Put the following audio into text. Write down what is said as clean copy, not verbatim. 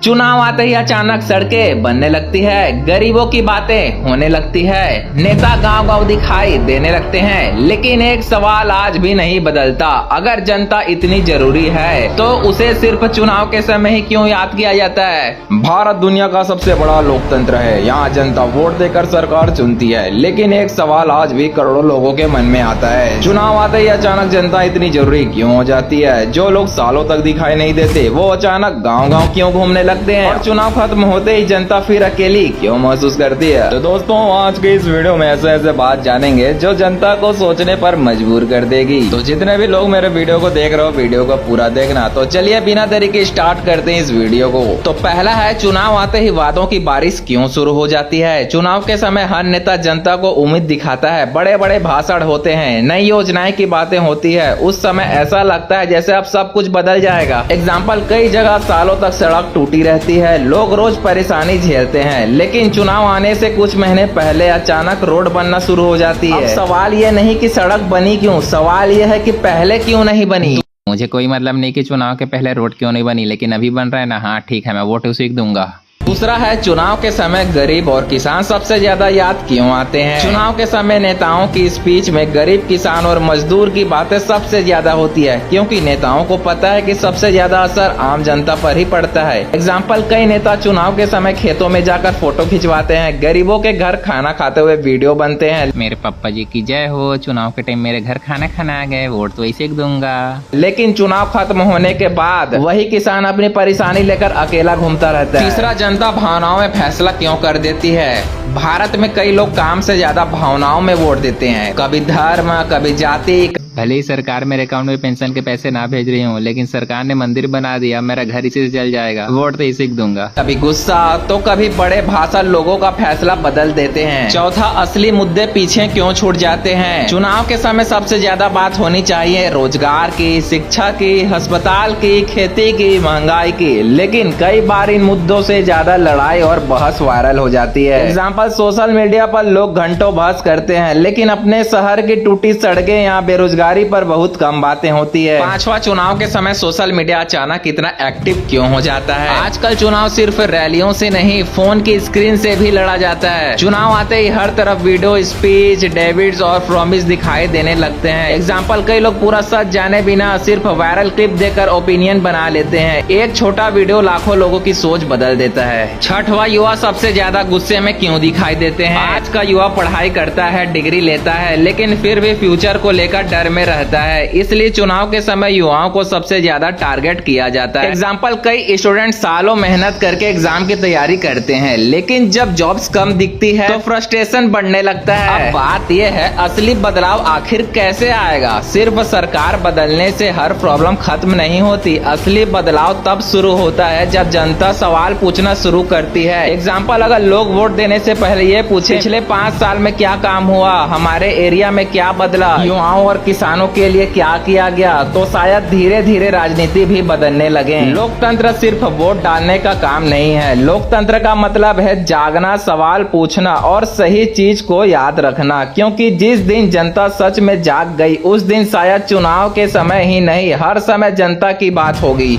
चुनाव आते ही अचानक सड़कें बनने लगती है, गरीबों की बातें होने लगती है, नेता गांव गांव दिखाई देने लगते हैं। लेकिन एक सवाल आज भी नहीं बदलता, अगर जनता इतनी जरूरी है तो उसे सिर्फ चुनाव के समय ही क्यों याद किया जाता है। भारत दुनिया का सबसे बड़ा लोकतंत्र है। यहाँ जनता वोट देकर सरकार चुनती है। लेकिन एक सवाल आज भी करोड़ों लोगों के मन में आता है, चुनाव आते ही अचानक जनता इतनी जरूरी क्यों हो जाती है। जो लोग सालों तक दिखाई नहीं देते वो अचानक गाँव गाँव क्यों घूमने लगते हैं, और चुनाव खत्म होते ही जनता फिर अकेली क्यों महसूस करती है। तो दोस्तों आज के इस वीडियो में ऐसे बात जानेंगे जो जनता को सोचने पर मजबूर कर देगी। तो जितने भी लोग मेरे वीडियो को देख रहे हो वीडियो को पूरा देखना। तो चलिए बिना देरी के स्टार्ट करते हैं इस वीडियो को। तो पहला है, चुनाव आते ही वादों की बारिश क्यों शुरू हो जाती है। चुनाव के समय हर नेता जनता को उम्मीद दिखाता है, बड़े बड़े भाषण होते हैं, नई योजनाएं की बातें होती है। उस समय ऐसा लगता है जैसे अब सब कुछ बदल जाएगा। एग्जाम्पल, कई जगह सालों तक सड़क टूटी रहती है, लोग रोज परेशानी झेलते हैं। लेकिन चुनाव आने से कुछ महीने पहले अचानक रोड बनना शुरू हो जाती है। अब सवाल ये नहीं कि सड़क बनी क्यों, सवाल ये है कि पहले क्यों नहीं बनी। मुझे कोई मतलब नहीं कि चुनाव के पहले रोड क्यों नहीं बनी, लेकिन अभी बन रहा है ना, हाँ ठीक है, मैं वोट उसी को दूंगा। दूसरा है, चुनाव के समय गरीब और किसान सबसे ज्यादा याद क्यों आते हैं। चुनाव के समय नेताओं की स्पीच में गरीब, किसान और मजदूर की बातें सबसे ज्यादा होती है, क्योंकि नेताओं को पता है कि सबसे ज्यादा असर आम जनता पर ही पड़ता है। एग्जाम्पल, कई नेता चुनाव के समय खेतों में जाकर फोटो खिंचवाते हैं, गरीबों के घर खाना खाते हुए वीडियो बनते हैं। मेरे पापा जी की जय हो, चुनाव के टाइम मेरे घर खाना खाना आ गए, वोट तो इसे दूंगा। लेकिन चुनाव खत्म होने के बाद वही किसान अपनी परेशानी लेकर अकेला घूमता रहता है। तीसरा, जनता भावनाओं में फैसला क्यों कर देती है। भारत में कई लोग काम से ज्यादा भावनाओं में वोट देते हैं, कभी धर्म, कभी जाति। भले ही सरकार मेरे अकाउंट में पेंशन के पैसे ना भेज रही हूँ, लेकिन सरकार ने मंदिर बना दिया, मेरा घर इसी से जल जाएगा, वोट तो इसी को दूंगा। कभी गुस्सा तो कभी बड़े भाषण लोगों का फैसला बदल देते हैं। चौथा, असली मुद्दे पीछे क्यों छूट जाते हैं। चुनाव के समय सबसे ज्यादा बात होनी चाहिए रोजगार की, शिक्षा की, अस्पताल की, खेती की, महंगाई की। लेकिन कई बार इन मुद्दों से ज्यादा लड़ाई और बहस वायरल हो जाती है। एग्जाम्पल, सोशल मीडिया पर लोग घंटों बहस करते हैं, लेकिन अपने शहर की टूटी सड़कें या बेरोजगारी पर बहुत कम बातें होती है। पांचवा, चुनाव के समय सोशल मीडिया अचानक इतना एक्टिव क्यों हो जाता है। आजकल चुनाव सिर्फ रैलियों से नहीं, फोन की स्क्रीन से भी लड़ा जाता है। चुनाव आते ही हर तरफ वीडियो, स्पीच, डेविड्स और प्रॉमिस दिखाई देने लगते हैं। एग्जाम्पल, कई लोग पूरा सच जाने बिना सिर्फ वायरल क्लिप देकर ओपिनियन बना लेते हैं। एक छोटा वीडियो लाखों लोगों की सोच बदल देता है। छठवां, युवा सबसे ज्यादा गुस्से में क्यों दिखाई देते हैं। आज का युवा पढ़ाई करता है, डिग्री लेता है, लेकिन फिर भी फ्यूचर को लेकर डर में रहता है। इसलिए चुनाव के समय युवाओं को सबसे ज्यादा टारगेट किया जाता है। एग्जाम्पल, कई स्टूडेंट सालों मेहनत करके एग्जाम की तैयारी करते हैं, लेकिन जब जॉब्स कम दिखती है तो फ्रस्ट्रेशन बढ़ने लगता है। अब बात यह है, असली बदलाव आखिर कैसे आएगा। सिर्फ सरकार बदलने से हर प्रॉब्लम खत्म नहीं होती। असली बदलाव तब शुरू होता है जब जनता सवाल पूछना शुरू करती है। एग्जाम्पल, अगर लोग वोट देने से पहले ये पूछे पिछले 5 साल में क्या काम हुआ, हमारे एरिया में क्या बदला, युवाओं और किसानों के लिए क्या किया गया, तो शायद धीरे धीरे राजनीति भी बदलने लगे। लोकतंत्र सिर्फ वोट डालने का काम नहीं है। लोकतंत्र का मतलब है जागना, सवाल पूछना और सही चीज को याद रखना। क्योंकि जिस दिन जनता सच में जाग गई, उस दिन शायद चुनाव के समय ही नहीं, हर समय जनता की बात होगी।